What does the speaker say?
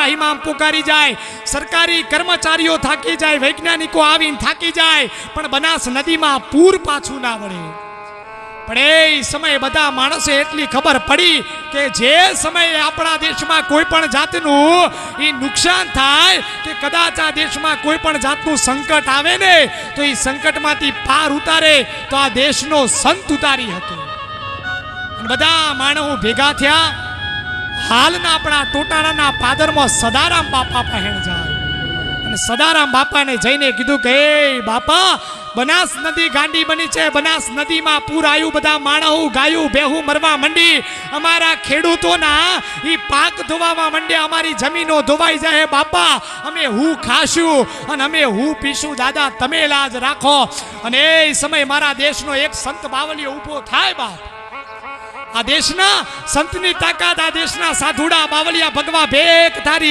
ત્રાહિમામ પુકારી જાય, સરકારી કર્મચારીઓ થાકી જાય, વૈજ્ઞાનિકો આવીને થાકી જાય, પણ બનાસ નદીમાં પૂર પાછું ના વળે. પણ એ સમયે બધા માણસે એટલી ખબર પડી કે જે સમયે આપણા દેશમાં કોઈ પણ જાતનું એ નુકસાન થાય કે કદાચ આ દેશમાં કોઈ પણ જાતનું સંકટ આવે ને તો એ સંકટમાંથી પાર ઉતારે તો આ દેશનો સંત ઉતારી હતો. બધા માણસો ભેગા થયા. હાલના આપણા ટોટાણાના પાદરમાં સદારામ બાપા પહેણ જાય અને સદારામ બાપાને જઈને કીધું કે એ બાપા, બનાસ નદી ગાંડી બની છે, બનાસ નદીમાં પૂર આવ્યું, બધા માણસો ગાયું બેહું મરવા મંડી, અમારા ખેડૂતોના ઈ પાક ધોવામાં મંડ્યા, અમારી જમીનો ધોવાઈ જાય બાપા, અમે હું ખાશું અને અમે હું પીશું, દાદા તમે લાજ રાખો. અને એ સમય મારા દેશનો એક સંત બાવલીઓ ઊભો થાય. બાપ, આ દેશના સંતની તાકાત, આ દેશના સાધુડા બાવલિયા ભગવા ભેખ તારી